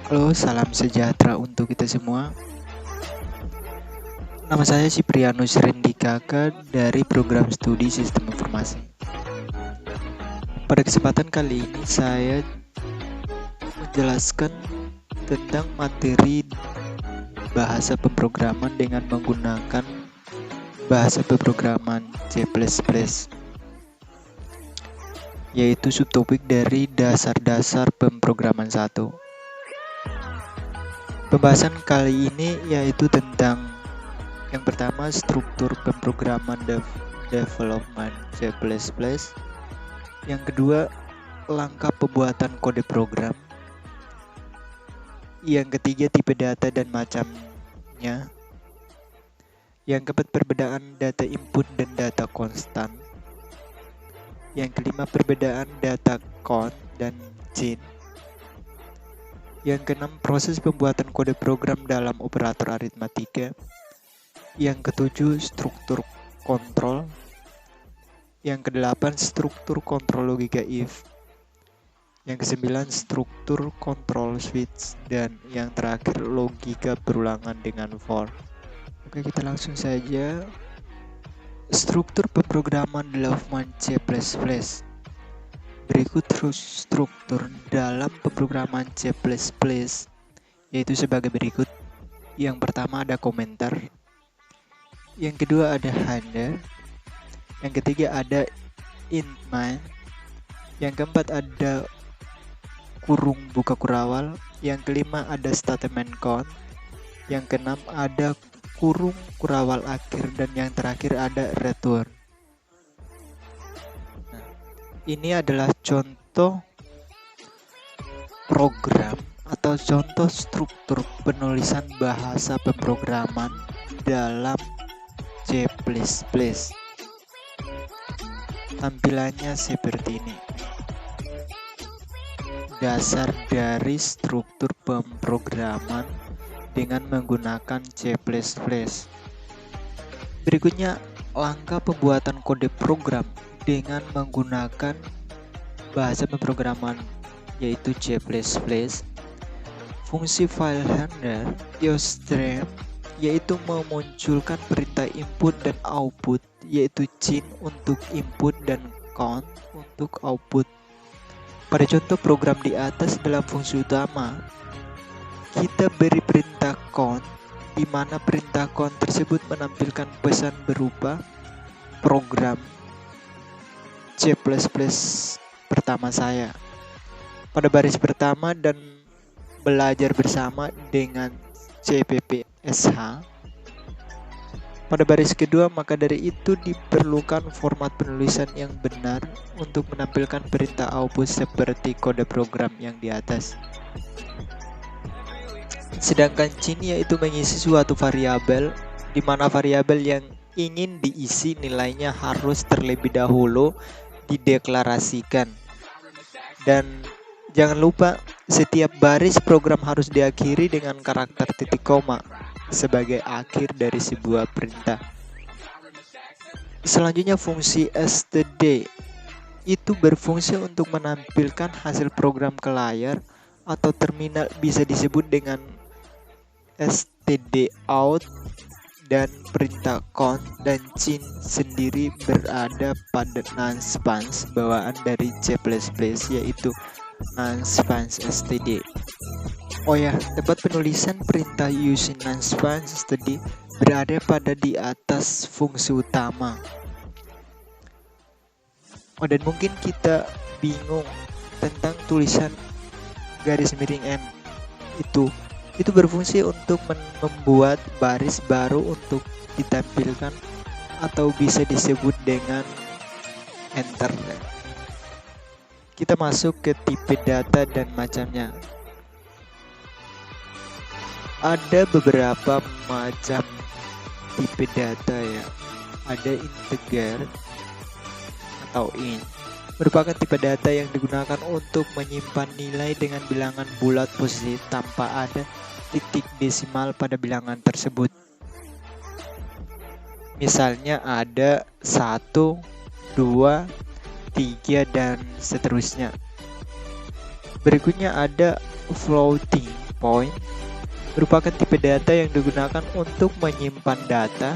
Halo, salam sejahtera untuk kita semua. Nama saya Ciprianus Rendikaka dari program studi Sistem Informasi. Pada kesempatan kali ini saya menjelaskan tentang materi bahasa pemrograman dengan menggunakan bahasa pemrograman C++, yaitu subtopik dari dasar-dasar pemrograman 1. Pembahasan kali ini yaitu tentang yang pertama struktur pemrograman development C++, yang kedua langkah pembuatan kode program, yang ketiga tipe data dan macamnya, yang keempat perbedaan data input dan data konstan, yang kelima perbedaan data count dan chain, yang keenam proses pembuatan kode program dalam operator aritmatika, yang ketujuh struktur kontrol, yang kedelapan struktur kontrol logika if, yang kesembilan struktur kontrol switch, dan yang terakhir logika berulangan dengan for. Oke, kita langsung saja. Struktur pemrograman development C++. Berikut struktur dalam pemrograman C++, yaitu sebagai berikut. Yang pertama ada komentar, yang kedua ada handler, yang ketiga ada int main, yang keempat ada kurung buka kurawal, yang kelima ada statement count, yang keenam ada kurung kurawal akhir, dan yang terakhir ada return. Ini adalah contoh program atau contoh struktur penulisan bahasa pemrograman dalam C++. Tampilannya seperti ini. Dasar dari struktur pemrograman dengan menggunakan C++. Berikutnya langkah pembuatan kode program dengan menggunakan bahasa pemrograman yaitu C++. Fungsi file handler usestream yaitu memunculkan perintah input dan output, yaitu chain untuk input dan count untuk output. Pada contoh program di atas dalam fungsi utama, kita beri perintah count, di mana perintah count tersebut menampilkan pesan berupa program C++ pertama saya pada baris pertama dan belajar bersama dengan CPP/SH pada baris kedua. Maka dari itu diperlukan format penulisan yang benar untuk menampilkan perintah output seperti kode program yang di atas. Sedangkan chain yaitu mengisi suatu variabel, di mana variabel yang ingin diisi nilainya harus terlebih dahulu dideklarasikan. Dan jangan lupa setiap baris program harus diakhiri dengan karakter titik koma sebagai akhir dari sebuah perintah. Selanjutnya fungsi std itu berfungsi untuk menampilkan hasil program ke layar atau terminal, bisa disebut dengan stdout, dan perintah count dan chain sendiri berada pada non-spanse bawaan dari C++, yaitu non-spanse std. Oh ya, tempat penulisan perintah using non-spanse std berada pada di atas fungsi utama. Oh, dan mungkin kita bingung tentang tulisan garis miring M itu berfungsi untuk membuat baris baru untuk ditampilkan atau bisa disebut dengan enter. Kita masuk ke tipe data dan macamnya. Ada beberapa macam tipe data ya. Ada integer atau int, merupakan tipe data yang digunakan untuk menyimpan nilai dengan bilangan bulat positif tanpa ada titik desimal pada bilangan tersebut. Misalnya ada 1, 2, 3, dan seterusnya. Berikutnya ada floating point merupakan tipe data yang digunakan untuk menyimpan data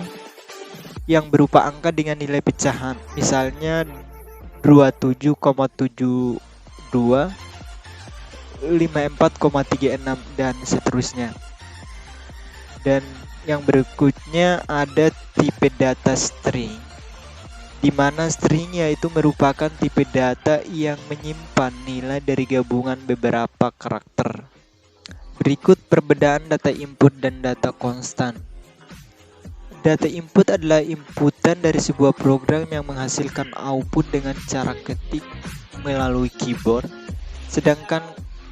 yang berupa angka dengan nilai pecahan, misalnya 27,72, 54,36 dan seterusnya. Dan yang berikutnya ada tipe data string, di mana string yaitu merupakan tipe data yang menyimpan nilai dari gabungan beberapa karakter. Berikut perbedaan data input dan data konstan. Data input adalah inputan dari sebuah program yang menghasilkan output dengan cara ketik melalui keyboard, sedangkan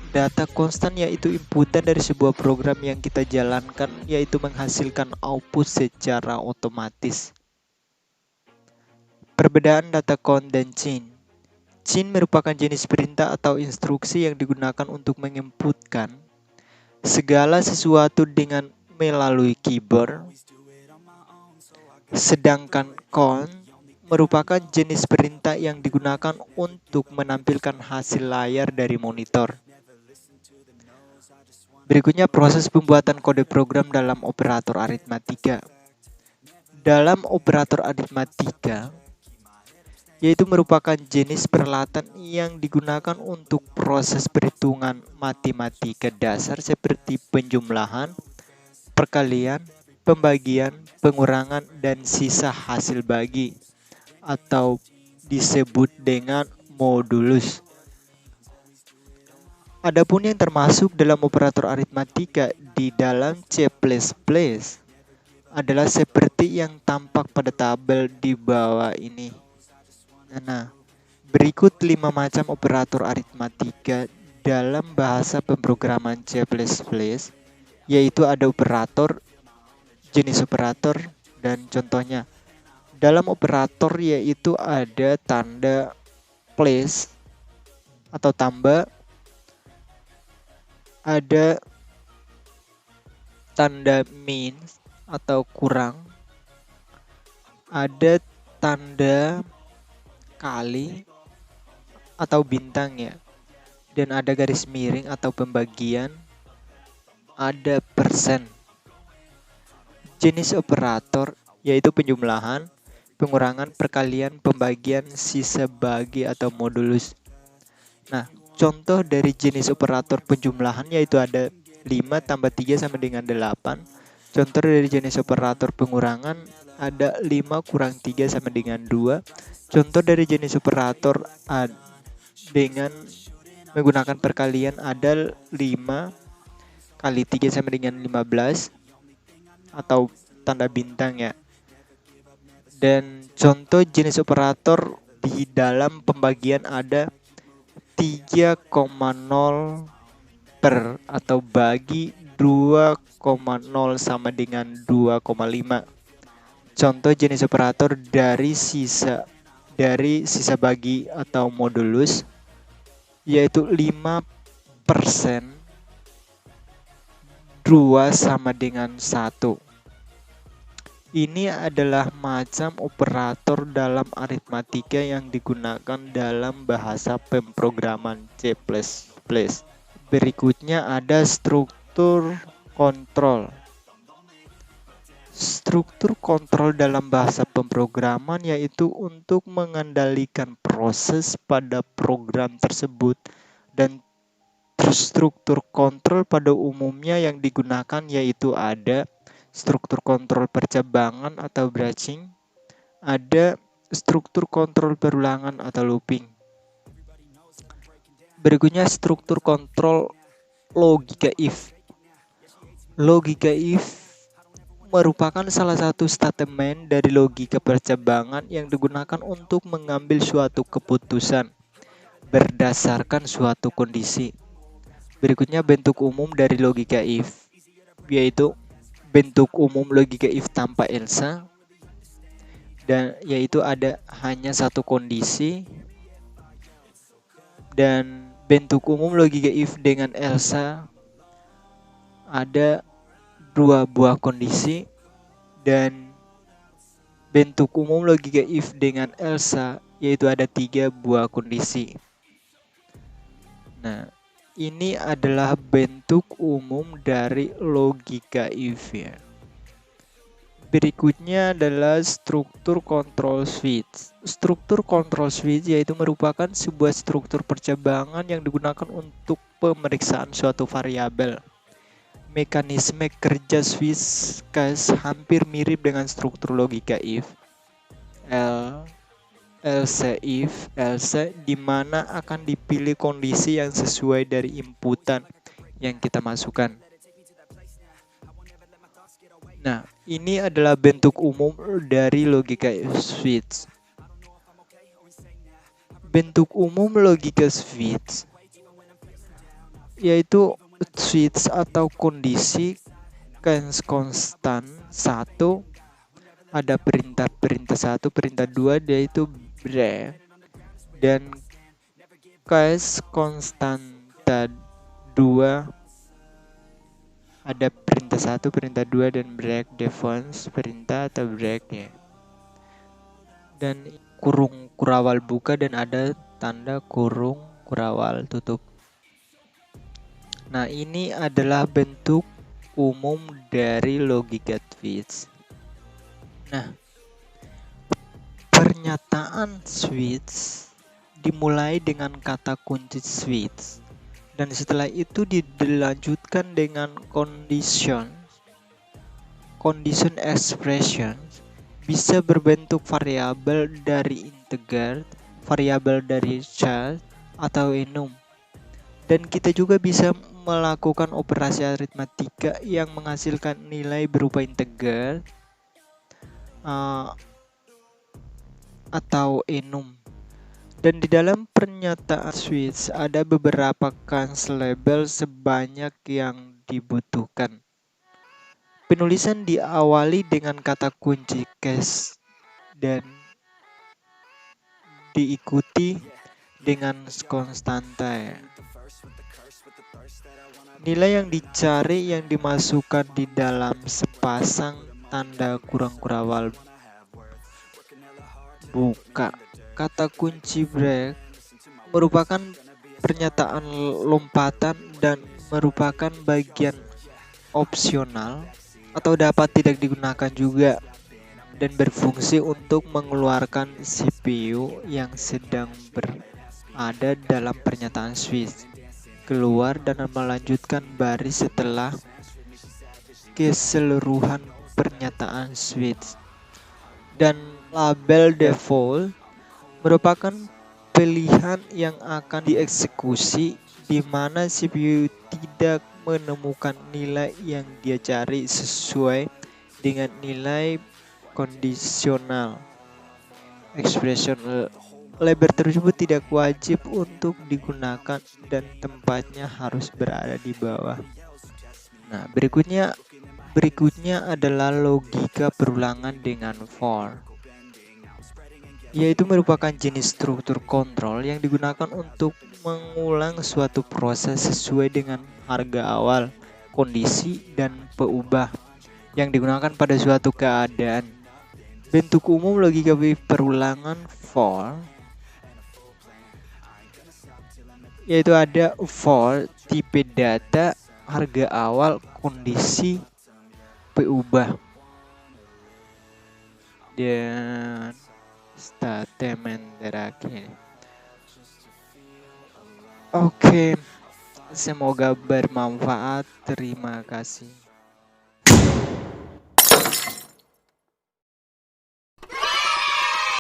data konstan yaitu inputan dari sebuah program yang kita jalankan, yaitu menghasilkan output secara otomatis. Perbedaan data count dan chain. Chain merupakan jenis perintah atau instruksi yang digunakan untuk menginputkan segala sesuatu dengan melalui keyboard. Sedangkan count merupakan jenis perintah yang digunakan untuk menampilkan hasil layar dari monitor. Berikutnya proses pembuatan kode program dalam operator aritmatika. Dalam operator aritmatika, yaitu merupakan jenis peralatan yang digunakan untuk proses perhitungan matematika dasar seperti penjumlahan, perkalian, pembagian, pengurangan, dan sisa hasil bagi, atau disebut dengan modulus. Adapun yang termasuk dalam operator aritmatika di dalam C++ adalah seperti yang tampak pada tabel di bawah ini. Nah, berikut 5 macam operator aritmatika dalam bahasa pemrograman C++, yaitu ada operator, jenis operator, dan contohnya. Dalam operator yaitu ada tanda plus atau tambah, ada tanda minus atau kurang, ada tanda kali atau bintang ya, dan ada garis miring atau pembagian, ada persen. Jenis operator yaitu penjumlahan, pengurangan, perkalian, pembagian, sisa bagi atau modulus. Nah, contoh dari jenis operator penjumlahan yaitu ada 5 tambah 3 sama dengan 8. Contoh dari jenis operator pengurangan ada 5 kurang 3 sama dengan 2. Contoh dari jenis operator dengan menggunakan perkalian ada 5 kali 3 sama dengan 15 atau tanda bintang ya. Dan contoh jenis operator di dalam pembagian ada 3,0 per atau bagi 2,0 sama dengan 2,5. Contoh jenis operator dari sisa bagi atau modulus yaitu 5%, 2 sama dengan 1. Ini adalah macam operator dalam aritmatika yang digunakan dalam bahasa pemrograman C++. Berikutnya ada struktur kontrol. Struktur kontrol dalam bahasa pemrograman yaitu untuk mengendalikan proses pada program tersebut, dan struktur kontrol pada umumnya yang digunakan yaitu ada struktur kontrol percabangan atau branching, ada struktur kontrol berulangan atau looping. Berikutnya struktur kontrol logika if. Logika if merupakan salah satu statement dari logika percabangan yang digunakan untuk mengambil suatu keputusan berdasarkan suatu kondisi. Berikutnya bentuk umum dari logika if, yaitu bentuk umum logika if tanpa else, dan yaitu ada hanya satu kondisi. Dan bentuk umum logika if dengan else ada 2 buah kondisi, dan bentuk umum logika if dengan else yaitu ada 3 buah kondisi. Nah, ini adalah bentuk umum dari logika if ya. Berikutnya adalah struktur control switch. Struktur control switch yaitu merupakan sebuah struktur percabangan yang digunakan untuk pemeriksaan suatu variabel. Mekanisme kerja switch case hampir mirip dengan struktur logika if. Else if, else di mana akan dipilih kondisi yang sesuai dari inputan yang kita masukkan. Nah, ini adalah bentuk umum dari logika switch. Bentuk umum logika switch yaitu switch atau kondisi konstan satu, ada perintah 1, perintah 2 yaitu break, dan case konstanta 2 ada perintah 1, perintah 2 dan break defense perintah atau break ya. Dan kurung kurawal buka dan ada tanda kurung kurawal tutup. Nah, ini adalah bentuk umum dari logika switch. Nah, pernyataan switch dimulai dengan kata kunci switch dan setelah itu dilanjutkan dengan condition expression bisa berbentuk variabel dari integer, variabel dari char atau enum. Dan kita juga bisa melakukan operasi aritmatika yang menghasilkan nilai berupa integer atau enum. Dan di dalam pernyataan switch ada beberapa label sebanyak yang dibutuhkan. Penulisan diawali dengan kata kunci case dan diikuti dengan konstanta ya. Nilai yang dicari yang dimasukkan di dalam sepasang tanda kurung kurawal buka. Kata kunci break merupakan pernyataan lompatan dan merupakan bagian opsional atau dapat tidak digunakan juga dan berfungsi untuk mengeluarkan CPU yang sedang berada dalam pernyataan switch keluar dan melanjutkan baris setelah keseluruhan pernyataan switch. Dan label default merupakan pilihan yang akan dieksekusi di mana CPU tidak menemukan nilai yang dia cari sesuai dengan nilai kondisional expression. Label tersebut tidak wajib untuk digunakan dan tempatnya harus berada di bawah. Nah, berikutnya adalah logika perulangan dengan for, yaitu merupakan jenis struktur kontrol yang digunakan untuk mengulang suatu proses sesuai dengan harga awal, kondisi, dan peubah yang digunakan pada suatu keadaan. Bentuk umum logika perulangan for yaitu ada for tipe data, harga awal, kondisi, peubah, dan statement terakhir. Oke, semoga bermanfaat. Terima kasih.